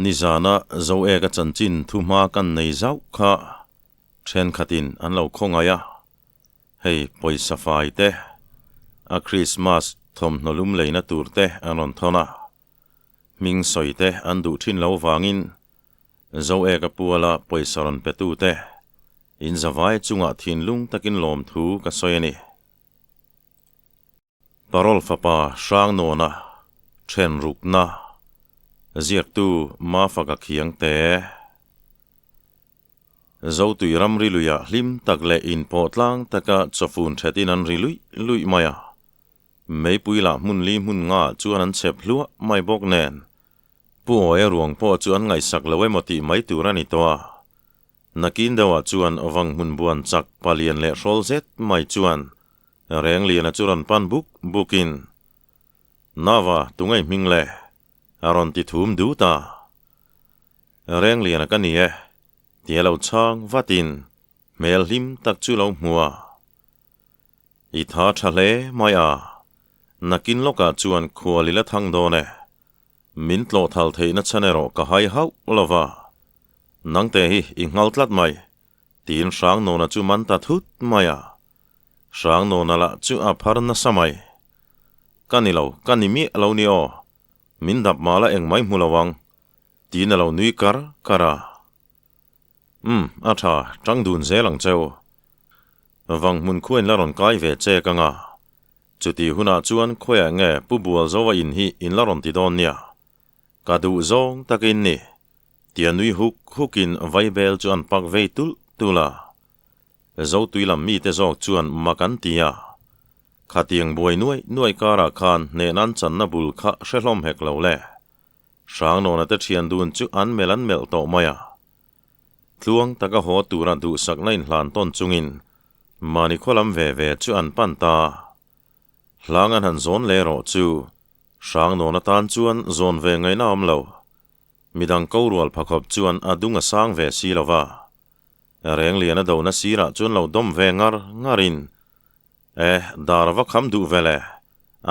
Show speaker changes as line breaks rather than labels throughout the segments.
nizana zo ega chanchin thuma kan nei zau kha then khatin an lo khongaya hei poisa fai te a Christmas thom nolum leina turte anon thona ming soite an du thin lo wangin zo ega puala poisaron petu te in zawai chunga thin lung takin lom thu ka soyani parol fapa sang nona then rukna ziak tu ma faka khiang te zo tui ram riluya hlim takle in potlang taka chofun thetin an rilui maya mei puila mun li mun nga chuan an chep hlua mai bok nen pu oe ruang po chuan ngai sak lowe moti mai turani towa nakin dawa chuan awang mun buan chak palian le rol zet mai chuan reng lian a churan pan bukin nawa tungai mingle aron ti thum du ta reng lian ka ni e tielo chang vatin mel him tak chu lo hmua I tha thale mai a nakin loka chuan khualila thang do ne min tlo thal theina chanero ka hai hau lova nangte hi ingal tlat mai tin sang no na chu man ta thut maya sang no na la chu a phar na samai kanilo kanimi lo ni o min dap mala eng mai mulawang tin lo nui kara atha tang dun zelang cheu wang mun khuan la ron kai ve che kanga chuti huna chuan khoya nge pubual zowa in hi in la ron ti don nia ka du zong takin ni tia nui hukin vaibel chuan pak ve tula zo tuilam mi te zok chuan makan tia khatiang boi nuai kara khan ne nan chan na bul kha hrehlom hek lo le sang no na te thian dun chu an melan mel to maya tluang taka ho tura du sak nain hlan ton chungin mani kholam ve chu an pan ta hlangan han zon le ro chu sang no na tan chuan zon ve ngai na am lo midang ko rual phakhop chuan adunga sang ve si lova reng lian a do na sira chuan lo dom ve ngarin darwa kham du vele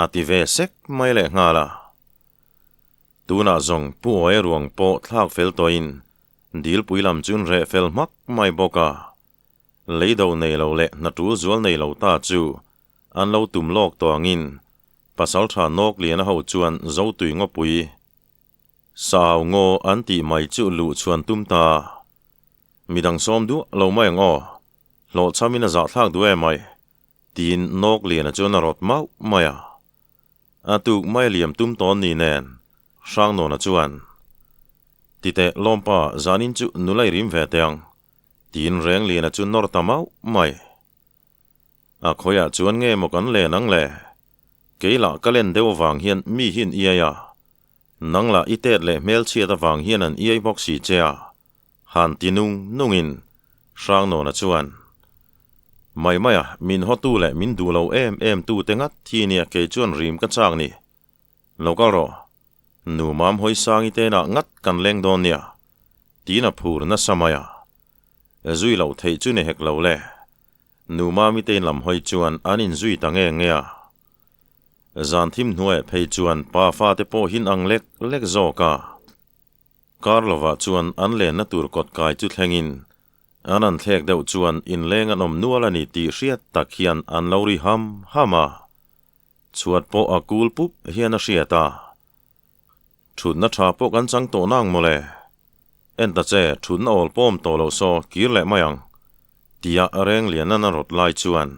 ati ve sek mai le ngala tuna zong pu oi ruang po thlak fel toin dil puilam chun re fel mak mai boka leido nei lo le na tu zual nei lo ta chu an lo tum lok to angin pasal tha nok lian ho chuan zo tui ngo pui sao ngo an ti mai chu lu chuan tum ta midang som du lo mai ngo lo chamina za thak du e mai tin nok lian a chuan a rot mau maya atuk mai liam tum ton ni nen sang no na chuan tite lompa zanin chu nulai rim ve teang tin reng lian a chun nor tamau mai a khoya chuan nge mokan le nang le keila kalen deu wang hian mi hin ia nangla itet le mel chia ta wang hian an iai box si chea han tinung nungin sang no na chuan maya min hotu le min du lo em tu tengat thi nia ke chuan rim ka chang ni lokal ro nu mam hoi sang ite na ngat kan leng don nia tina phur na samaya zui lo thei chu ne hek lo le nu mam ite lam hoi chuan anin zui tange ngea zan thim hnuai phei chuan pa fa te po hin ang lek zo ka karlova chuan an len na tur kot kai chu thlengin anan thlek deuh chuan in leng anom nualani ti hriat tak hian an lori hama chuat po akul pup hian a hriata thut na tha po kan chang to nang mole en ta che thut na ol pom to lo so kir le mayang tia areng lian na rot lai chuan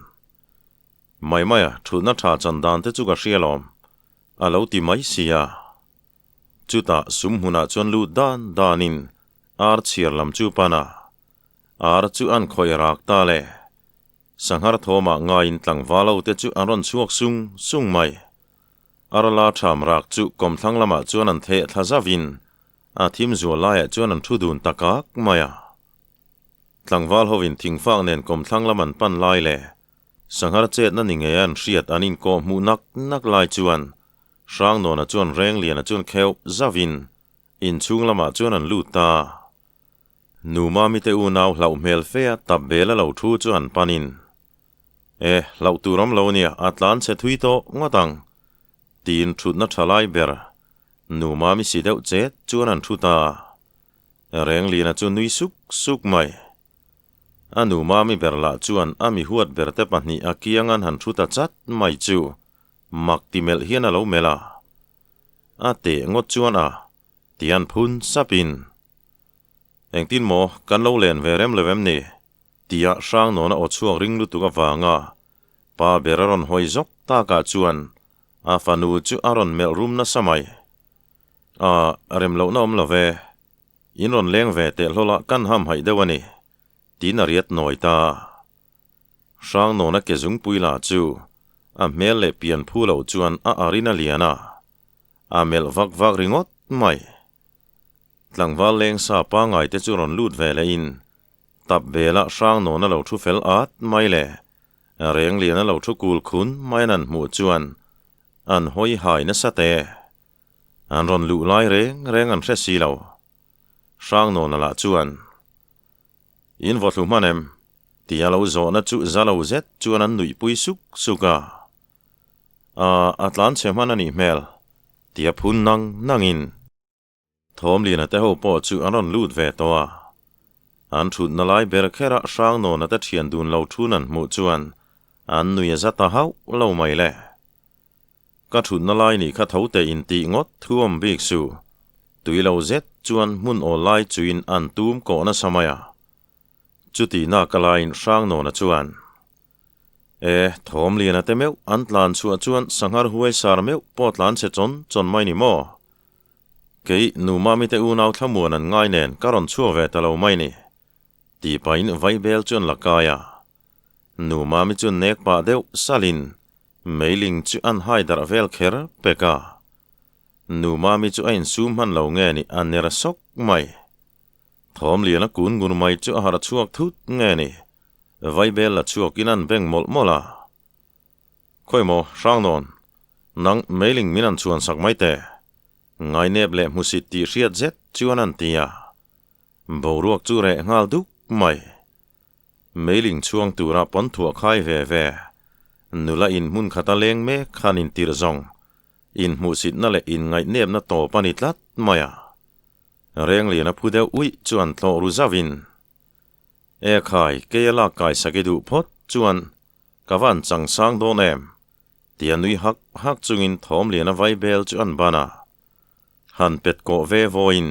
maya thut na tha chan dan te chu ka hrialom alo ti mai sia chuta sum huna chuan lu danin ar chiar lam chu pana ar chu an khoi rak ta le sanghar thoma nga in tlang walo te chu aron chuak sung mai arala tham rak chu kom thlang lama chuan an the thazavin a thim zu la ya chuan an thudun takak maya tlangwal hovin thingfang nen kom thlang laman pan lai le sanghar chet na ningean hriat anin ko mu nak lai chuan sang no na chuan reng lian a chuan kheu zavin in chung lama chuan an lut ta nu ma mi te u naw hlau mel fea tab bela lo thu chuan panin lau turam lo nia atlan se thui to ngatang tin thut na thalai ber nu ma mi si deuh chết chuan an thu ta reng lian chu nui suk mai anu ma mi berla chuan ami huat berte pahni akiangan han thu ta chat mai chu mak ti mel hian alo mela ate ngot chuan tian phun sapin engtin mo kan lo len verem levem ni tia sang nona o chuak ring lu tuka wanga pa beraron hoi zok ta ka chuan fanu chu aron mel rum na samai rem lo na love inron leng ve te hlola kan ham hai dewani tin ariat noi ta sang nona ke zung puila chu mel le pian phu lo chuan arina liana mel vak ringot mai tlangwal leng sa pa ngai te chu ron lut ve le in tap bela sang nona lo thu fel at mai le reng liana lo thu kul khun mai nan mu chuan an hoi hai na sate an ron lu lai reng an hresi lo sang nona la chuan in votlu manem tia lo zo na chu zalo zet chuan an nui pui suka atlan chemana ni mel tia phun nangin thom lian te ho po chu an ron lut ve to an thut na lai ber khera sang nona ta thian dun lo thunan mu chuan an nui zata hau lo mai le ka thut na lai ni kha thote in ti ngot thuam bik su tuilo zet chuan mun o lai chuin an tum ko na samaya chuti na kalain sang nona chuan thom lian te meu an tlan chuan sanghar huai sar meu potlan che chon mai ni mo kei nu ma mi te u nau thlamuan an ngai nen karon chu ve talo mai ni ti pain vai bel chuan lakaya nu ma mi chun nek pa deuh salin mailing chu an haidar vel kher peka nu ma mi chu ain sum han lo nge ni an nera sok mai thom lian kun gun mai chu har chuak thut nge ni vai bel la chuak in an beng mola khoi mo sang non nang mailing minan chuan sak mai te ngai nep le musit ti riat zet chuan an tia boruak chu re ngal duk mai mailing chuang tura pon thua khai ve nula in mun khata leng me khanin tir zong in musit na le in ngai nep na to panitlat maya reng lian phudeu ui chuan tlo ruzavin khai kela kai sakidu phot chuan kawan chang sang do nem tianui hak chungin thom lian vai bel chuan bana han pet ko ve voin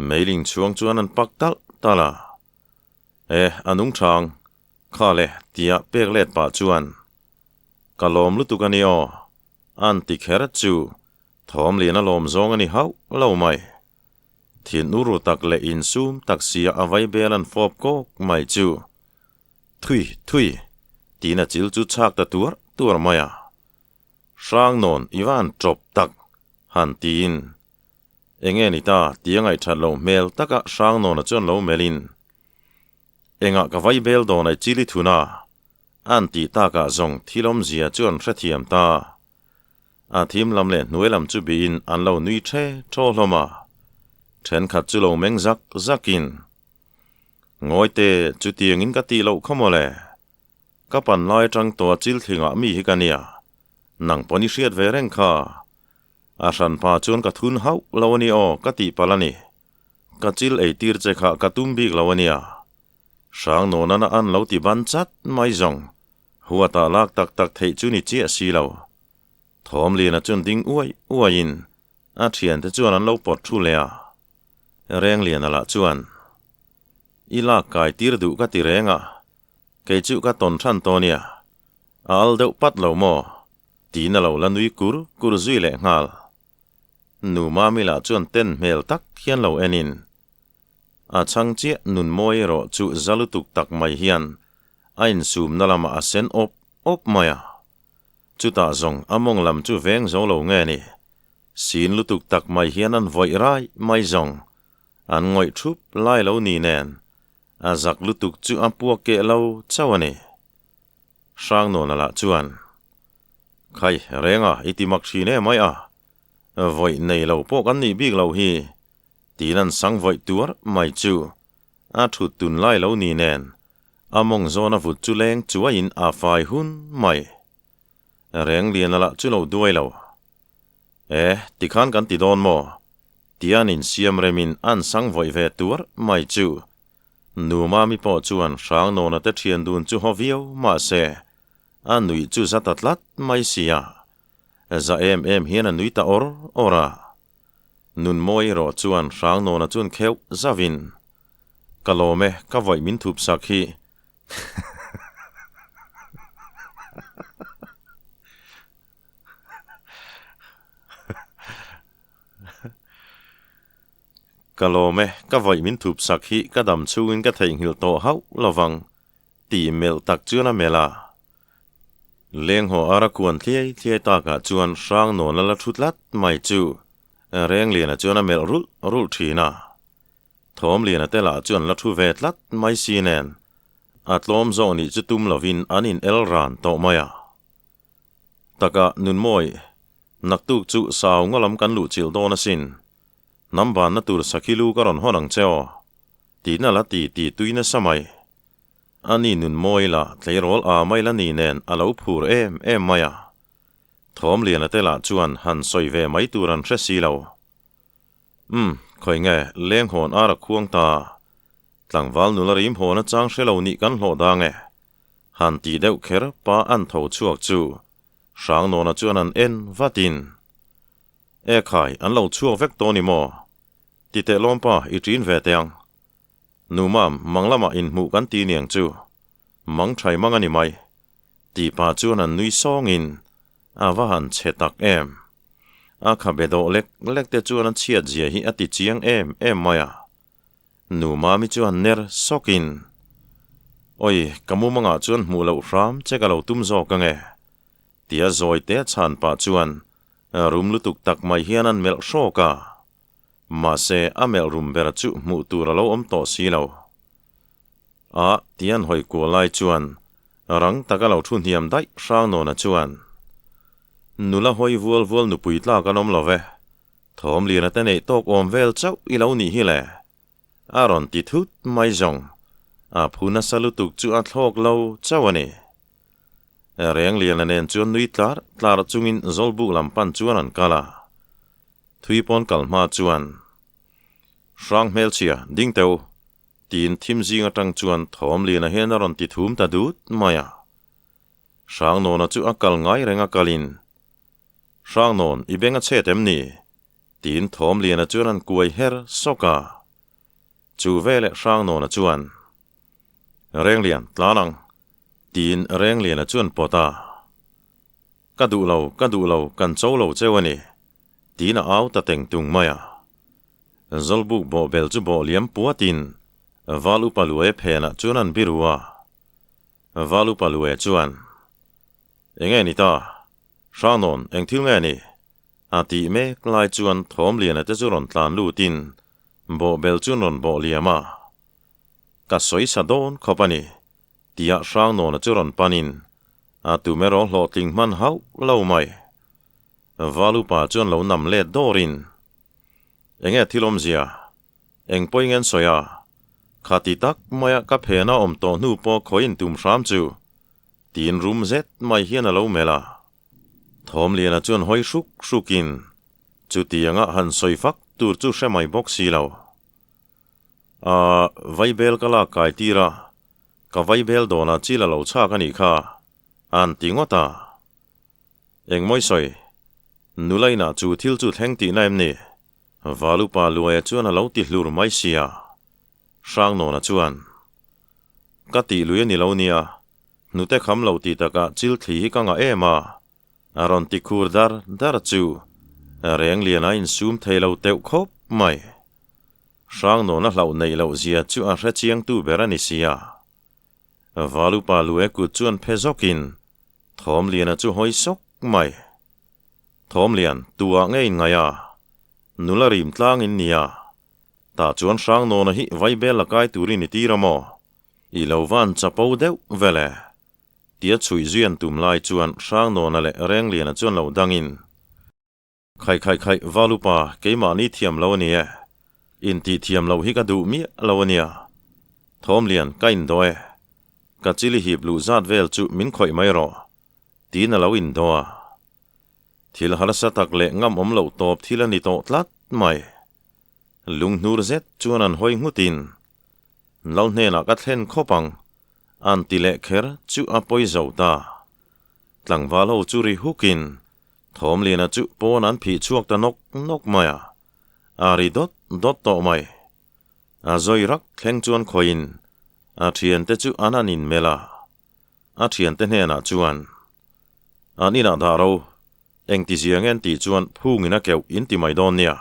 mailing chuang chuan an paktal tala anung thang khale tia peklet pa chuan kalom lu tukani an ti khera chu thom lian lom zong ani hau lo mai thin uru tak le in sum taksia avai belan fop ko mai chu thui tina chil chu chak ta tur maya sang non iwan chop tak han tin enge ni ta tiangai thalo mel taka sang non chon lo melin enga ka vai bel don ai chili thuna an ti ta ka zong thilom zia chon thrathiam ta thim lam le nuelam chu bin an lo nui the tho hloma then khat chu lo meng zakin ngoi te chu tiang in ka ti lo khomole ka pan lai tang to chil thinga mi hi kania nang poni hriat ve reng kha san pa chon ka thun hau lawani ka ti palani ka chil ei tir che kha ka tum bik lawania sang no na an lo ti ban chat mai zong huata lak tak thei chu ni chi si lo thom li na chun ding uain thian te chuan an lo pot thu le reng lian ala chuan ila kai tir du ka ti renga ke chu ka ton than to nia al deuh pat lo mo ti na lo lanui kur zui le ngal nu ma mi la chuan ten mel tak hian lo enin chang che nun moi ro chu zalutuk tak mai hian ain sum na lama asen op maya chu ta zong among lam chu veng zo lo nge ni sin lutuk tak mai hian an voi rai mai zong an ngoi thup lai lo ni nen azak lutuk chu apuak ke lo chawani sang no na la chuan khai renga itimak thine mai voi nei lo po kan ni bik lo hi tinan sang voi tur mai chu thu tun lai lo ni nen among zona vut chu leng chuwa in fai hun mai reng lian la chu lo duai lo ti khan kan ti don mo tian in siam remin an sang voi ve tur mai chu nu ma mi po chuan sang no na te thian dun chu hovio ma se an nui chu zatatlat mai sia za em hian an nui ta ora nun moi ro chuan sang no na chun kheu zavin kalome ka voi min thup sakhi kalome ka voi min thup sakhi ka dam chuin ka thei hil to hau lawang ti mel tak chuna mela leng ho ara kuan thliai ta ka chuan sang no na la thutlat mai chu reng lian a chuan mel rul thina thom lian a tela chuan la thu ve tlat mai si nen atlom zo ni chutum lovin anin elran to maya taka nun moi naktuk chu saw ngolam kan lu chil dona sin namban na tur sakhilu karon honang cheo ti na la ti tuina samai ani nun moi la tleirol a mai la ni nen alo phur em maya thom lian a tela chuan han soi ve mai turan thresi lo khoi nge leng hon ara khuang ta tlangwal nula rim hona chang hrelo ni kan hlo da nge han ti deuh kher pa an tho chuak chu sang no na chuan an en vatin khai an lo chuak vek to ni mo ti te lom pa I trin ve teang numam manglama in mu kan ti niang chu mang thai mang ani mai ti pa chuan an nui song in awa han chetak em kha bedo lek te chuan an chiat zia hi ati chiang em maya numa mi chuan ner sokin oi kamu manga chuan mu lo ram cheka lo tum zo ka nge tia zoi te chan pa chuan rum lutuk tak mai hian an mel shoka ma se amel rum ber chu mu tur lo om to si lo tian hoi ko lai chuan rang takalo thun hiam dai sang no na chuan nula hoi vuol nu puitla kanom love thom lian ate nei tok om vel chau I lo ni hi le aron ti thut mai zong phuna salutuk chu a thlok lo chawani reng lian anen chuan nui tlar chungin zolbu lampan chuan an kala thuipon kalma chuan sang mel chia ding teu tin thim zinga tang chuan thom lian a hen aron ti thum ta dut maya sang no na chu akal ngai renga kalin sang non I benga chetem ni tin thom lian a chuan an kuai her soka chu vele sang no na chuan reng lian tlanang tin reng lian a chuan pota kadu lo kan chou lo chewani tin a au ta teng tung maya zolbuk bo bel chu bo liam puatin valu palue phena chuan an birua valu palue chuan enge ni ta Shannon eng thil nge ni ti me klai chuan thom lian ate churon tlan lu tin bo bel chun ron bo liama ka soi sadon khopani tia Shannon churon panin tu mero hlo tling man hau lo mai valu pa chuan lo nam le dorin enge thilom zia eng poingen soya khati tak maya ka phena om to nu po khoin tum ram chu tin room zet mai hian alo mela thom lian a chuan hoi shukin chu tianga han soifak tur chu hремai box si lo vaibel kala kai tira ka vaibel dona chila lo cha ka ni kha an tingota eng moi soi nulaina chu thil chu thleng ti naim ni valu pa lue chuan a lo ti hlur mai sia sang no na chuan ka ti luya ni lo nia nute kham lo ti taka chil thli hi ka nga ema aron ti khur dar chu reng lian in sum thelo teu khop mai sang no na hlau nei lo zia chu a hre chiang tu berani sia valu pa lue ku chuan phezokin thom lian a chu hoi sok mai thom lian tua ngein ngaya nularim tlang in nia ta chuan sang no na hi vaibel la kai turin ni tiramo I lo van chapo deuh vele tia chui zuan tum lai chuan sang no na le reng lian a chuan lo dangin khai valupa keima ni thiam lo ni in ti thiam lo hi ka du mi lo nia thom lian kain doe ka chili hi blue zat vel chu min khoi mai ro ti na lo in doa ทิลฮาร์สตักเละงำเหลาตอบทิลนิโตตลัดไม่ลุงนูร์เซตจวนอันหอยงุตินเล่าเนนักเล่นข้อปังอันติเละเคร์จูอปอยเจ้าตาหลังวาโลจูริฮุกินทอมเลียนจูปอนันผีชวกตะนกไม่อาริดดต่อไม่อาจอยรักแข่งจวนคอยน์อาเทียนเตจูอานานินเมลาอาเทียนเตเนนาจวนอันนี้นาดารูเอ็งติเสียงเงินตีจวนผู้งินะเกี่ยวอินติไม่โดนเนี่ย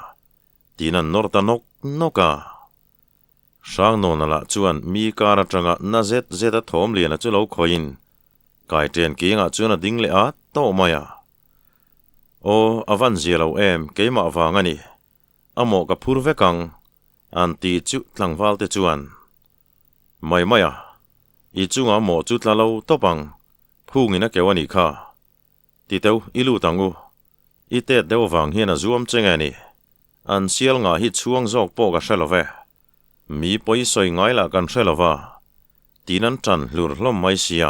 ตีนันนอร์ตนกาช่างโนนละจวนมีการจังน่าเจ็ดทอมเลียนจูเหลาคอยน์กายเตียนกี้งะจวนดิ่งเลอาโตไม่โออวันเจลาเอ็มเกี่ยมาฟังอันนี้อโมกับพูดเวกังอันตีจุดหลังวัลเตจวนไม่อีจุงอโมจุดละเราตบังผู้งินะเกี่ยววันนี้ค่ะที่เต้าอิลูตังอูอีเตดเดวฟังเฮียนะจวมเจงอันนี้อันเสียลงาฮิตช่วงจอกโปกับเชลเวมีปอยสวยง่ายละกันเชลวะตีนันจันลุรล้มไม่เสีย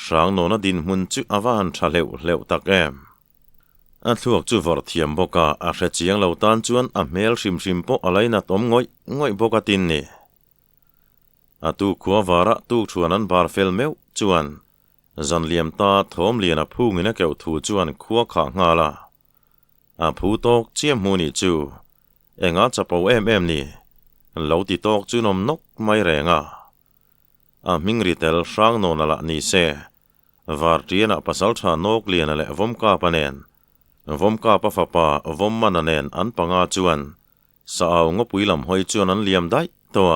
ช่างโนนดินมุนจุอวานชาเลวตักเอ็มอันทุกจูวอร์เทียมบอกว่าอาเซจียงเหล่าตันจวนอเมลชิมโปอะไรนะต้มง่อยบอกตินนี่อัตุขัววาระตุชวนันบาร์เฟลเมวจวนจันเลียมตาทอมเลียนผู้งินะเกี่ยวถูจวนขัวขางาละผู้ตอกเจียมมูนี่จูเองอาจะเป่าเอ็มนี่เหล่าติตอกจูนมนกไม่แรงมิงริเตลช่างโนนละนี่เซวาร์เทียนปัสสัลชานกเลียนเละวมกาปเนนวมกาปฟปาวมมันเนนอันปังอาจวนสาวงปุยลำหอยจวนอันเลียมได้ตัว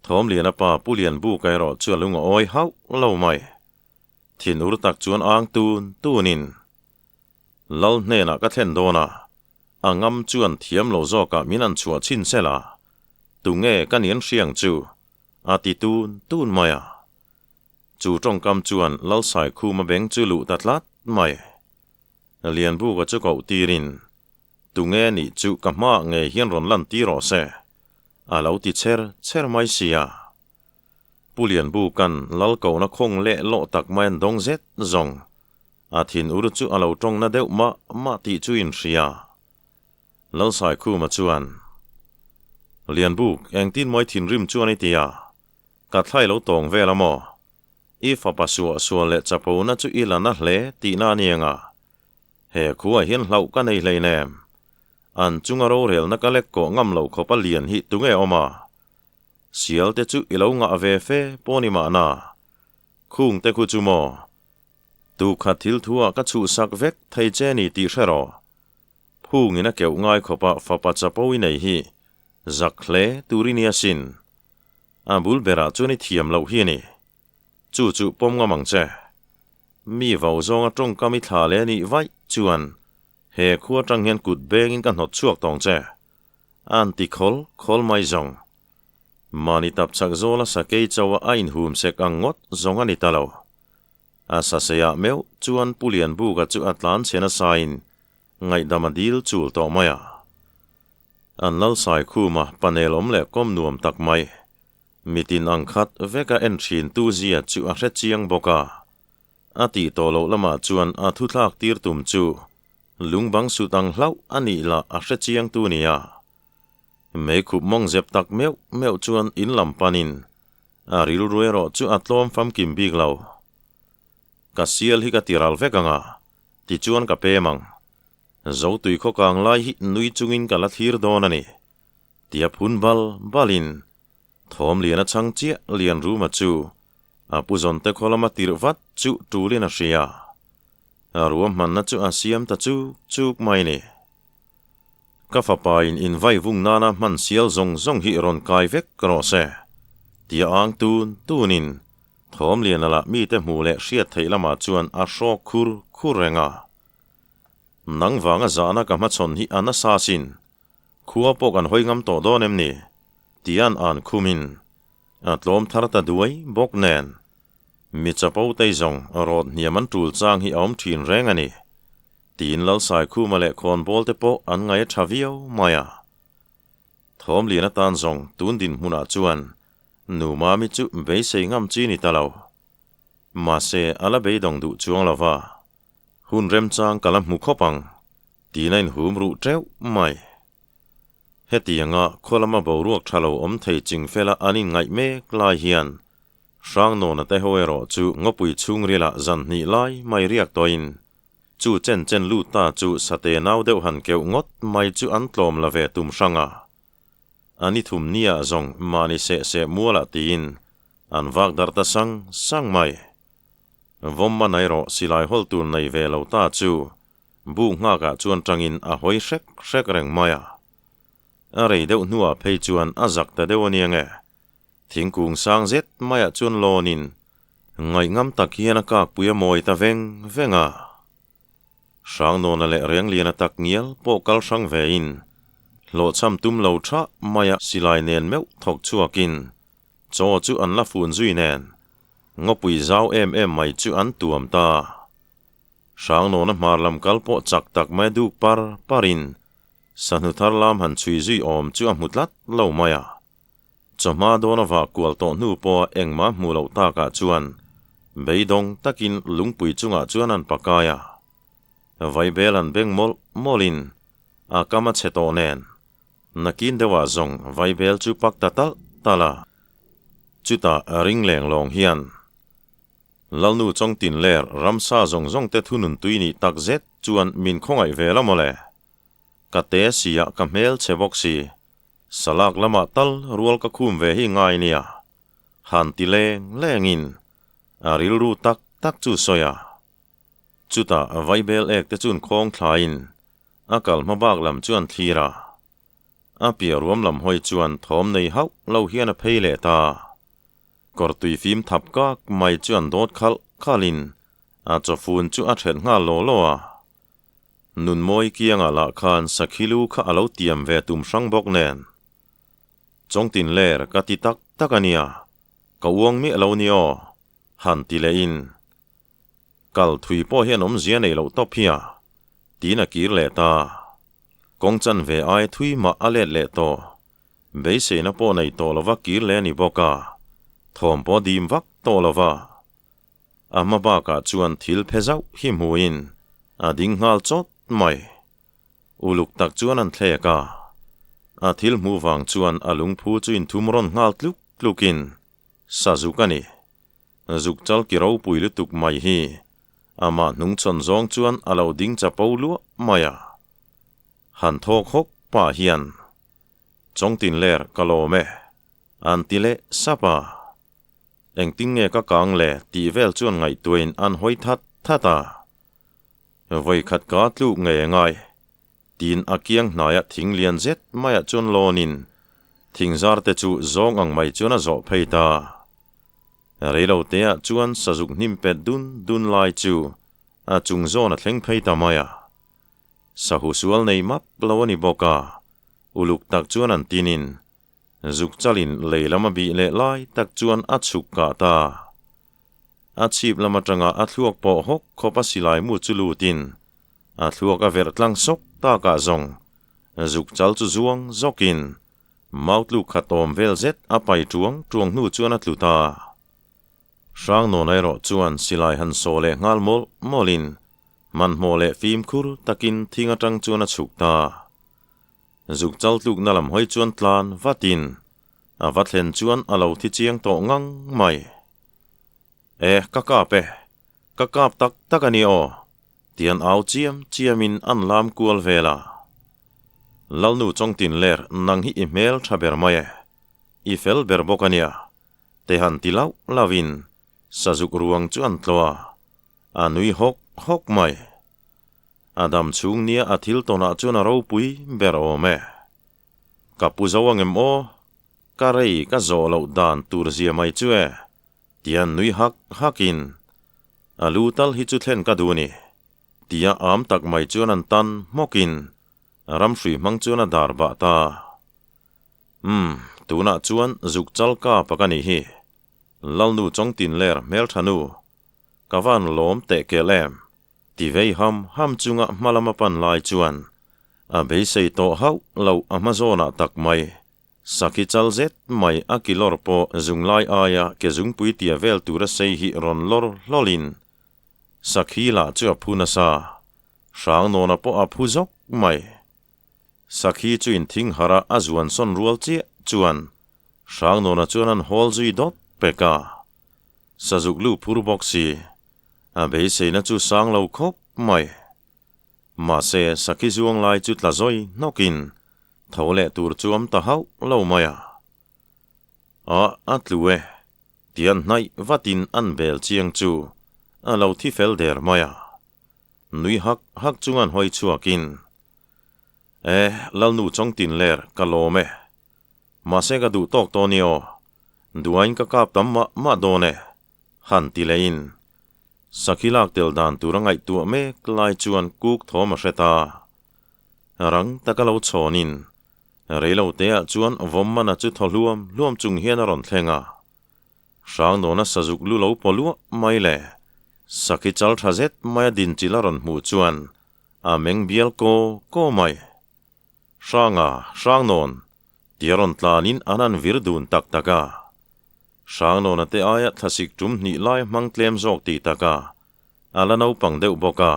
ทอมเลียนป้าผู้เลียนบูไกรอจวนลุงอ้อยเฮาเล่าไม่ทินอุรตักจวนอ่างตูนินเล่าเนนักเทนโดนาอ่างจวนเทียมโลโจกะมินันชัวชินเซลาตุงเอกันเนียนเชียงจูอาติตูนไม่จูจงกำจวนเล่าสายคูมาเบงจูลุตัดลัดไม่เลียนบูก็จะเก่าตีรินตุงเอนี่จูกับมาเงยเฮียนรอนลันตีรอเซอาเลาติเชอร์ไม่เสียผู้เลียนบูกันเล่าเก่านักคงเละโลตักไม่ดงเซ็ดจงอาทินอุรุจูอาเลาจงนาเดวมาติจูอินเสียเล่าสายคูมาจวนเลียนบูเองตินไม่ทินริมจวนไอเตียกัดไล่เล่าตองเวลามออีฟ้าปัสสาวะเละจับปูนัจูอีลานักเละตีนาเนียงเฮขัวเห็นเหล่ากันในเลยแนมอันจุงอาโรเรลนักเล็กก็งำเหล่าเขาปะเลียนฮิตุงเออมาเสียลเตจุอีเหล่างะเวเฟปอนิมานาคุงเตคุจุโมตูขัดทิลทัวกัชูสักเวกไทเจนีตีเชรอผู้งินะเกี่ยวง่ายเขาปะฟ้าปัจจับวินัยฮิจักเลตูรินียสินบุลเบราจวนิเทียมเหล่าฮีนี่จูปมงมังเจมีวาวจงจงกามิทาเลนี่ไว้จวนเฮขัวจังเห็นกุดเบงินกันหดช่วงตองเจอันติคอลไม่จงมานิตับชักโซลาสเกยจาวะอินหุมเสกังงดจงอันนิตาลาวอาซาเซียเมวจวนผู้เลียนบูกับจูอัตแลนเชนสายน์ไงดามาดิลจูลต่อมาอันลัลสายคูมาปานเนลอมเล็กก้มนวมตักไม่มิตินอังคัดเวกาเอ็นชินตูเซียจูอาเรจียงบอกาอาติโตโลละมาจวนอาทุทักตีร์ตุมจูลุงบังสุตังเล่าอันนี้ละอาเรจียงตูเนียไม่คุบมองเจ็บตักเมวจวนอินลำปานินอาริลรวยรอจูอัตลอมฟัมกิมบิกเลากัสเซียลฮิกติรัลเวกังติจวนกับเปมังเจ้าตุยข้อกางไล่หินุยจุงินกัลทีร์โดนันีเตียพุนบาลินทอมเลียนชังเจียเลียนรู้มาจูปุจนเตคอลมาติรวัดจูตูลินาเชียรวมมันนัจูอาเซียมตาจูไม่นี่กัฟปายอินไว้วุงนานามันเสียลจงฮิรอนกายเวกกรอเซเตียอังตูนินทอมเลียนละมีแต่หมูเละเชียดไทยละมาจวนอาโชคูเรงนังวางจานะกับมาชนฮิอานาซาซินขัวปกันหอยงำโตโดเนมนี่ตีอันอ่านคุมินอัตลมทาร์ตาด้วยบอกแนนมิจะเป้าไตจงรอดเนียมันจูลจางฮิอมทีนแรงอันนี้ตีนเล่าสายคู่มาเละคอนบอลเตโปอันไงชาวิโอมายาทอมเลียนตานจงตุนดินมุนาจวนนูมามิจุเบยเซงำจีนิตาลาวมาเซอาลาเบยดงดูจวงลาวา hun rem chang kalam mu khopang ti nain hum ru treu mai hetianga kholama boruak thalo om thei ching fela anin ngai me klai hian sang no na te hoero chu ngopui chung rila zan ni lai mai riak toin chu chen lu ta chu sate nau deuh han keu ngot mai chu an tlom la ve tum sanga ani thum nia zong mani se muala tin an vak dar ta sang mai vomma nairo silai hol tur nei ve lo ta chu bu nga ka chuan tangin a hoi sek reng maya arei deuh nuwa phei chuan azak ta deuh aniange thingkung sang zet maya chuan lonin ngai ngam tak hian a kak puya moi ta venga sang no na le reng lian tak ngial po kal sang ve in lo cham tum lo tha maya silai nen meu thok chuakin cho chu an la fun zui nen ngopui zau em mai chu an tuam ta sang no na marlam kal po chak tak mai duk parin sanu thar lam han chui zui om chu amutlat lo maya choma do na wa kwal to nu po engma mu lo ta ka chuan beidong takin lungpui chunga chuan an pakaya vai belan beng molin a kama cheto nen nakin dewa zong vai bel chu pak tatal tala chuta ring leng long hian lalnu chong tin ler ramsa zong te thunun tuini tak zet chuan min khongai vela mole kate sia kamel cheboksi salak lama tal rual ka khum ve hi ngai nia han ti lengin aril ru tak chu soya chuta vaibel ek te chun khong thlain akal mabak lam chuan thira apia ruam lam hoi chuan thom nei hau lo hian a pheile ta kortui phim thap ka mai chuan dot khalin a chofun chu a then nga lo a nun moi kianga la khan sakhilu kha alo tiam ve tum sang bok nen chongtin ler ka ti takania ka uang mi alo ni o han ti le in kal thui po hian om zia nei lo top hia tina kir le ta kongchan ve ai thui ma ale le to beise na po nei to lova kir le ni boka thom po dim vak to lova ama ba ka chuan thil phezau hi muin ading ngal chot mai uluk tak chuan an thle ka a thil mu wang chuan alung phu chuin thumron ngal tlukin sajukani zuk chal ki ro puilu tuk mai hi ama nung chon zong chuan alo ding cha polu maya han thok hok pa hian chongtin ler kalome antile sapa engting nge ka kang le ti vel chuan ngai tuin an hoi thata voi khat ka tlu ngai tin akiang naya thing lian zet maya chun lonin thingzar te chu zong ang mai chuna zo pheita reilo te a chuan sajuk nim pe dun lai chu a chung zona thleng pheita maya sahu sual nei map lawani boka uluk tak chuan an tinin zuk chalin leilama bi le lai tak chuan a chuk ka ta a chip lama tanga a thluak po hok khopa silai mu chulu tin a thluak a ver tlang sok ta ka zong zuk chal chu zuang zokin mautlu khatom vel zet a pai tuang nu chuan a tluta sang no nairo chuan silai han sole ngal molin man mole phim khur takin thinga tang chuan a chukta zuk chal tluk nalam hoi chuan tlan vatin a vatlen chuan alo thi chiang to ngang mai kakap tak ani o tian au chiamin an lam kual vela lalnu chongtin ler nang hi email thaber mai i fel ber bokania te han tilau lavin sajuk ruang chuan tloa anui hok mai adam chung nia athil tona chuan ro pui ber ome kapu zawang em o karei ka zo lo dan tur zia mai chue tian nui hakin alu tal hi chu thlen ka duni tia am tak mai chuan an tan mokin ram sri mang chuan a dar ba ta tuna chuan zuk chal ka pakani hi lalnu chongtin ler mel thanu kawan lom te kelem ti vei ham chunga malama pan lai chuan a beisei to hau lo amazona tak mai saki chal zet mai akilor po zunglai aya ke zungpui tia vel tura sei hi ron lolin Sakhi la chu phunasa sang no na po aphuzok mai Sakhi chu in thing hara azuan son rual chi chuan sang no na chuan an hol zui dot peka Sajuklu purboxi abe se na chu sang lo khop mai ma se Sakhi zuang lai chu tla zoi nokin thole tur chuam ta hau lo maya atlue tian nai vatin an bel chiang chu alo thi fel der maya nui hak chungan hoi chuakin lalnu chongtin ler kalome ma se ga du tok to nio duain ka kap tam ma done han ti lein Sakhilak tel dan turangai tu me klai chuan kuk thoma reta rang takalo chonin reilo te chuan vommana chu tholuam luam chung hian ron thlenga sang dona sajuk lu lo polu maile Sakhi chal thazet maya din chilaron mu chuan ameng bial ko mai sang non tiaron tlanin anan virdun taka sang non ate aya thasik tum ni lai mangtlem zok ti taka alano pangdeu boka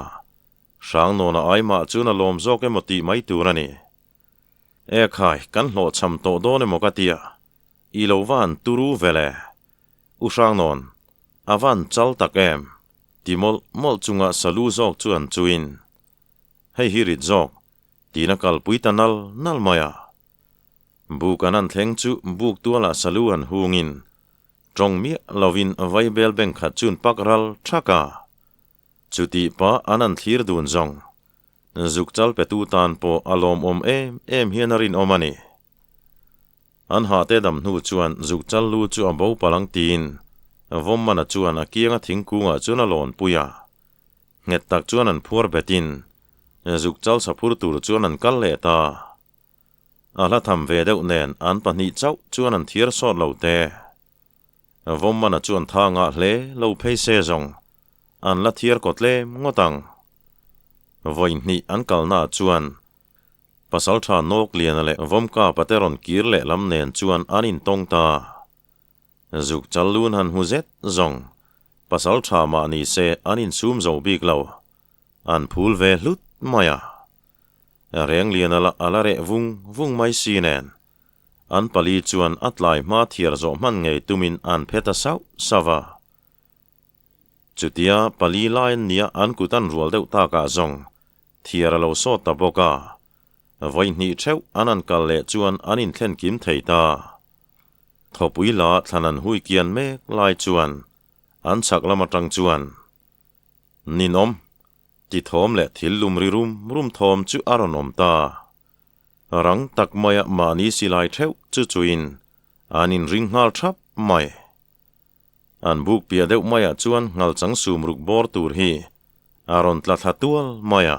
sang non ai ma chuna lom zok emoti mai turani khai kan lo cham to done mokatia ilowan turu vele usang non avan chal takem timol mol chunga salu zok chuan chuin hei hirit zok tina kalpuitanal nalmaya bukanan thleng chu buk tuala saluan hungin tongmi lovin vaibel beng khat chun pakral thaka chuti pa anan thlir dun zong zukchal petu tan po alom em hianarin omani an ha te dam nu chuan zukchal lu chu abo palang tin vommana chuan akianga thingkunga chuna lon puya nget tak chuan an phur betin zukchal sapur tur chuan an kal le ta ala tham ve deuh nen an pahni chau chuan an thir sot lo te vommana chuan thanga hle lo phei se zong an la thir kotle ngotang voin ni an kalna chuan pasal tha nok lian le vomka pateron kir le lam nen chuan anin tongta zukchal lun han huzet zong pasal tha ma ni se anin sum zo bik lo an phul ve lut maya reng lian ala re vung mai sinen an pali chuan atlai ma thiar zo man ngei tumin an pheta sau sawa chutia pali line nia an kutan rual deuh ta ka zong thiar lo so ta boka voi ni theu anan kal le chuan anin thlen kim theita thopui la thanan hui kian me lai chuan an chak lama tang chuan ninom ti thom le thil lumri rum thom chu aronom ta rang tak maya mani silai theu chu chuin anin ring ngal thap mai an buk pia deuh maya chuan ngal chang sum ruk bor tur hi aron tla thatual maya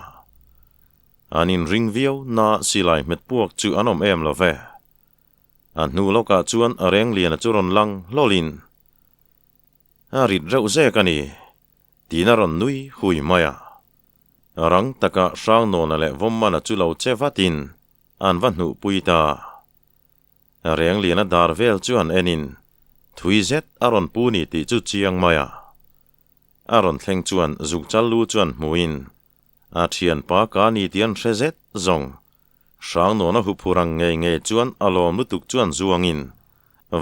anin ring viau na silai met puak chu anom em lo ve an nu loka chuan areng lian churon lang lolin arit reu ze kani tinaron nui hui maya rang taka sang non le vommana chu lo chevatin an vanhu puita areng lian dar vel chuan enin thuizet aron puni ti chu chiang maya aron thleng chuan zukchal lu chuan muin a thian pa ka ni tian rezet zong sang no na hu phurang nge chuan alom lutuk chuan zuangin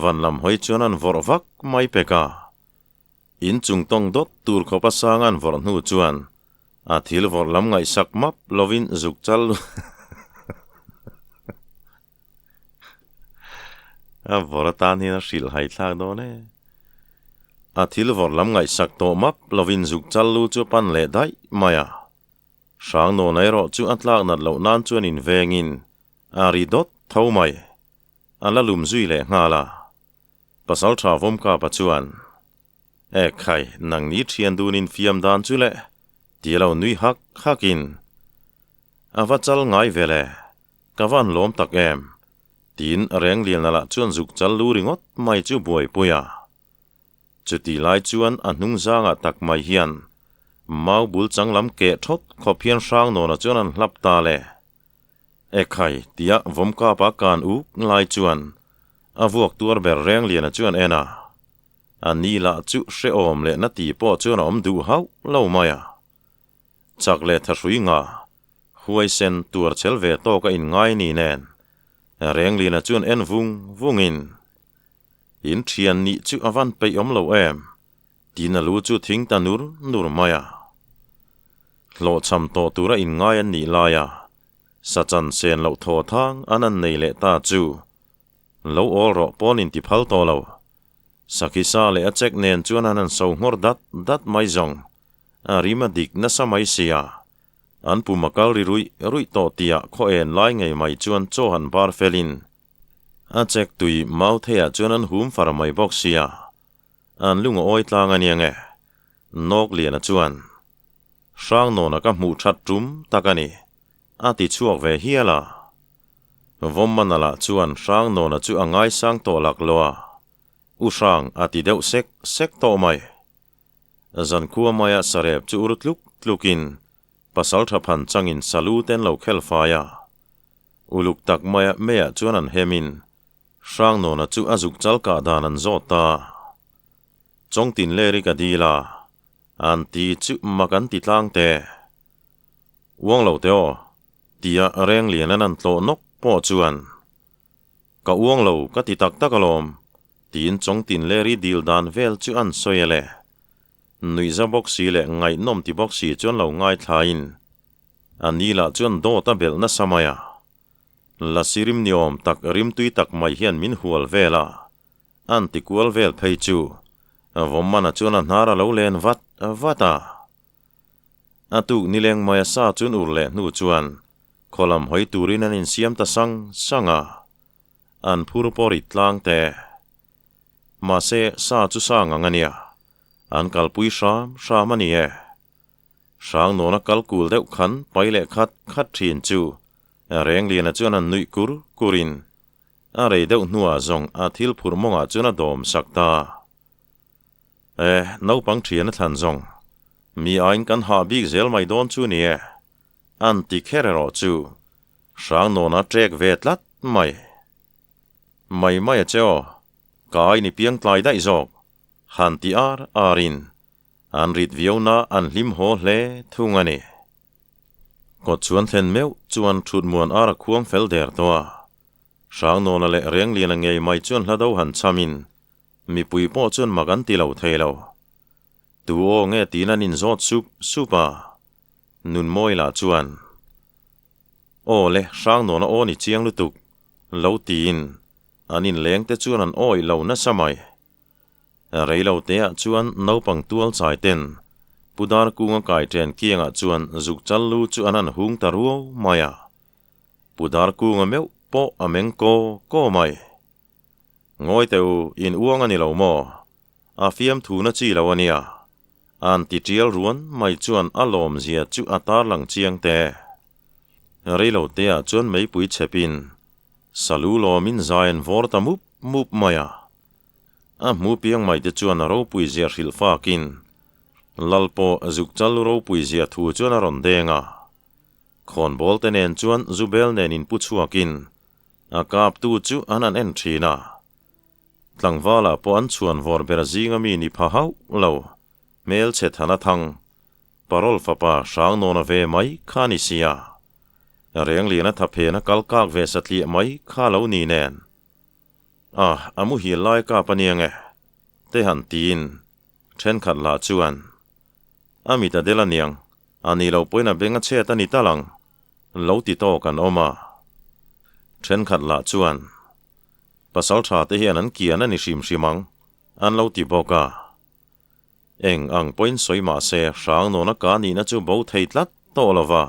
vanlam hoi chuan an vorvak mai peka in chung tong dot tur khopa sangan vor nu chuan a thil vor lam ngai sak map lovin zukchal a voratan hi na shil hai thak do ne a thil vor lam ngai sak to map lovin zukchal lu chu pan le dai maya sang no nai ro chu atlak nat lo nan chuan in vengin ari dot thomai ala lum zui le ngala pasal tha vom ka pa chuan khai nang ni thian dun in fiam dan chu le tielo nui hakin avachal ngai vele kavan lom tak em tin reng lian ala chuan zukchal lu ringot mai chu buai puya chuti lai chuan anung zanga tak mai hian mau bul changlam ke thot khopian sang no na chuan an hlap ta le khai tia vomka pa kan u lai chuan avuak tur ber reng lian chuan ena anh ni là chú sẽ ôm lệ nát tì bỏ cho nó ôm đủ hậu lâu mày à chắc lệ thật suy ngã huay sen tuột chel về to cái in ngay nỉ nền rèn liền là chuan en vung in thian ni chú avan pe om lâu em tin là lu chú thính ta nur mày à lộ chăm to tu ra in ngay anh nỉ la ya sa chan sen lâu thò thang anh này lệ ta chú lâu all rõ pon in ti phal to lâu sakisa le achek nen chuan an so ngor dat mai zong rima dik na samai sia an pumakal rui to tia kho en lai ngai mai chuan cho han bar felin achek tui mau thea chuan an hum far mai box sia an lunga oi tlang aniange nok lian chuan sang no na ka mu that tum takani ati chuak ve hiala vommanala chuan sang no na chu angai sang to lak loa usang ati deuh sek to mai zan khua maya sarep chu tlukin pasal thapan changin salu ten lo khel faya uluk tak maya meya chuan an hemin sang no na chu azuk chalka dan an zota chongtin leri ka dila an ti chu makan ti tlang te wang lo teo tia reng lian an tlo nok po chuan ka wang lo ka ti tak takalom tin chong tin leri dil dan vel chu an soyele nui za boxi le ngai nom ti boxi chuan lo ngai thlain anila chuan do ta bel na samaya la sirim niom tak rim tui tak mai hian min hual vela an ti kual vel phei chu vommana chuan an hara lo len vata atu nileng maya sa chun urle nu chuan kholam hoi turin an in siam ta sanga an phur pori tlang te mà se sa chu sa ngania an kalpui sham ani e sang no na kalkul deuh khan paile khat thin chu reng lian a chuan an nui kurin a rei deuh nuwa zong a thil phur monga chuna dom sakta no pang thian a than zong mi ain kan ha big zel mai don chu ni e an ti kherero chu sang no na trek vetlat mai cheo cái ni piang tlai dai zok han ti arin an rit viona an lim ho hle thungani ko chuan thlen meu chuan thut muan ara khuang fel der towa sang no na le reng lian ngei mai chuan hla do han chamin mi pui po chuan magan ti lo thelo tu o nge tin an in zot supa nun moi la chuan o le sang no na o ni chiang lutuk lo tin anin leng te chuan an oi lo na samai rei lo te chuan no pang tual chai ten pudar kunga kai ten kianga chuan zuk challu chu anan hung taru maya pudar kunga meu po ameng ko mai ngoi teu in uang ani lo mo a fiam thu na chi lo ania an ti tial ruan mai chuan alom zia chu atar lang chiang te rei lo te chuan mei pui chepin salu lo min zain vorta mup maya a mu piang mai te chuan ro pui zia hil fakin lalpo azuk chal ro pui zia thu chuan ron denga khon bol te nen chuan zubel nen in puchuakin a kap tu chu anan en thina tlangwala po an chuan vor berazinga mi ni phahau lo mel che thana thang parol fapa sang nona ve mai khani sia reng lian a thaphe na kalkak ve satli mai kha lo ni nen amu hi lai ka paniange te han tin then khat la chuan amita delaniang ani lo poina benga che ta ni talang lo ti to kan oma then khat la chuan pasal tha te hian an kian ani simang an lo ti boka eng ang point soima se sang no na ka ni na chu bo theitlat to lova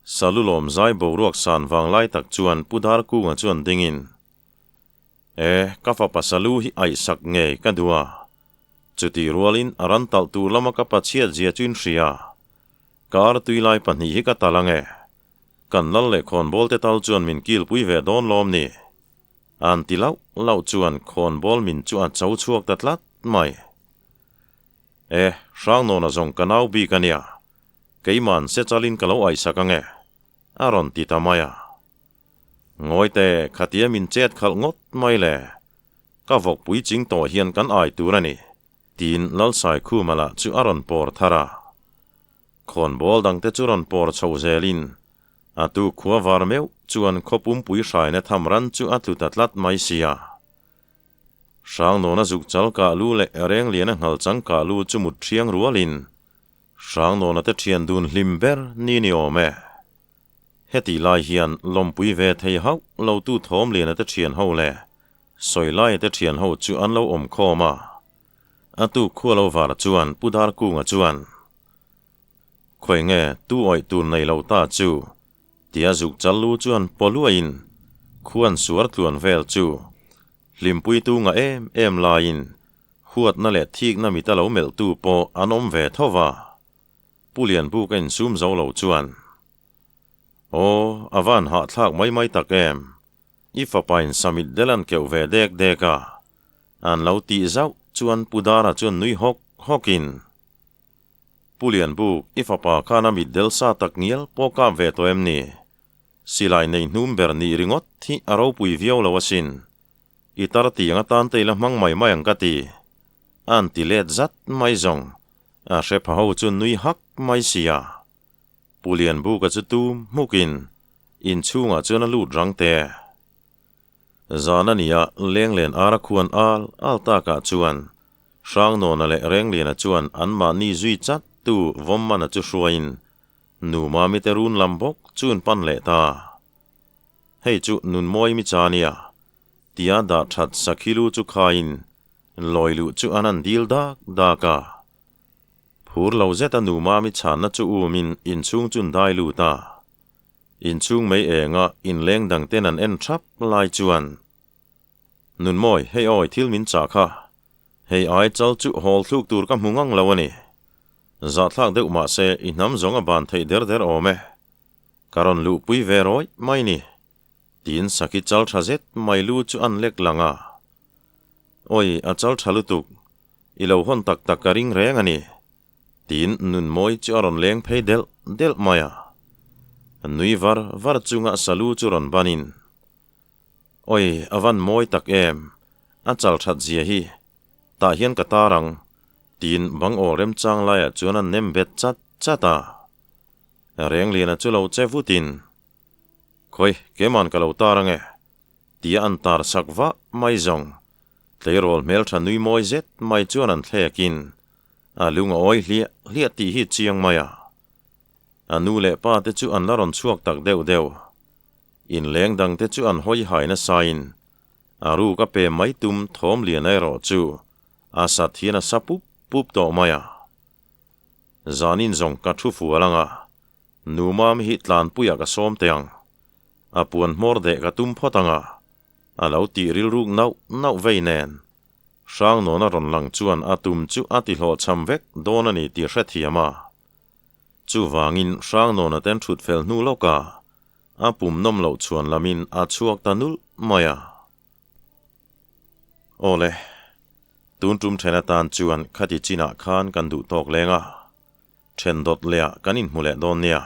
salulom zai bo ruak san wang lai tak chuan pudar ku nga chuan dingin kafa pasalu hi ai sak nge ka duwa chuti rualin aran tal tu lama ka pachia zia chin ria kar tuilai pani hi ka talange kan lal le khon bol te tal chuan min kil pui ve don lom ni an ti lau chuan khon bol min chuan chau chuak tatlat mai sang no na zong kanau bi kania keiman se chalin kalo ai sakange aron ti tamaya ngoi te khatia min chet khal ngot mai le ka vok pui ching to hian kan ai turani tin lal sai khu mala chu aron por thara khon bol dang te churon por chho zelin atu khuwa var meu chuan khopum pui hrai na thamran chu atlutatlat mai sia sang no na zuk chal ka lu le reng lian ngal chang ka lu chu mut thiang rualin sang no na te thian dun hlimber ni ni ome heti lai hian lompui ve thei hau lo tu thom lian te thian ho le soi lai te thian ho chu an lo om khoma atu khu lo var chuan pudar ku nga chuan khoi nge tu oi tur nei lo ta chu tia zuk chal lu chuan poluain khuan suar tluan vel chu limpui tu nga em lain huat na le thik na mi ta lo mel tu po anom ve thowa pulian bu ken sum zo lo chuan o avan ha thak mai tak em ifa pain samit delan keu ve dek deka an lo ti zau chuan pudara chuan nui hokin pulian bu ifa pa kana mi del sa tak niel po ka ve to em ni silai nei num ber ni ringot thi aro pui viau lo wasin itar ti anga tan te la mang mai ang kati an ti let zat mai zong a she pha ho chun nui hak mai sia pulian bu ka chu tu mukin in chunga chuna lu rang te zanania lenglen ara khuan al ta ka chuan sang no na le reng lian a chuan an ma ni zui chat tu vom mana chu hruain nu ma mi te run lambok chun pan le ta hei chu nun moi mi chania tia da that sakhilu chu khain loilu chu anan dil da ka phur lo zeta nu ma mi chan na chu umin in chung chun dai lu ta in chung mei enga in leng dang ten an en thap lai chuan nun moi hei oi thil min cha kha hei ai chal chu hol thluk tur ka mungang lawani za thlak deuh ma se inam zonga ban thei der ome karon lu pui ve roi mai ni tin saki chal thazet mai lu chu an lek langa oi a chal thalutuk ilo hon tak ka ring reng ani tin nun moi chu aron leng phei del maya nui var chunga salu chu ron banin oi avan moi tak em a chal that zia hi ta hian ka tarang tin bang o rem chang lai a chuan an nem bet chata reng lian a chu lo che vutin khoi keman ka lo tarang e tia an tar sakwa mai zong tleirol mel tha nui moi zet mai chuan an thlekin a lunga oi hlia ti hi chiang maya anu le pa te chu an laron chuak tak deu in leng dang te chu an hoi hai na sain aru ka pe mai tum thom lian ai ro chu asa thiana sapup to maya zanin zong ka thu fu alanga numam hi tlan puya ka som teang apuan mor de ka tum photanga alo ti ril ruk nau veinen sang no na ron lang chuan atum chu ati hlo cham vek donani ti hrethiama chu wangin sang no na ten thut fel nu loka apum nom lo chuan lamin a chuak tanul maya ole tun tum thena tan chuan khati china khan kan du tok lenga then dot lea kanin mule don nia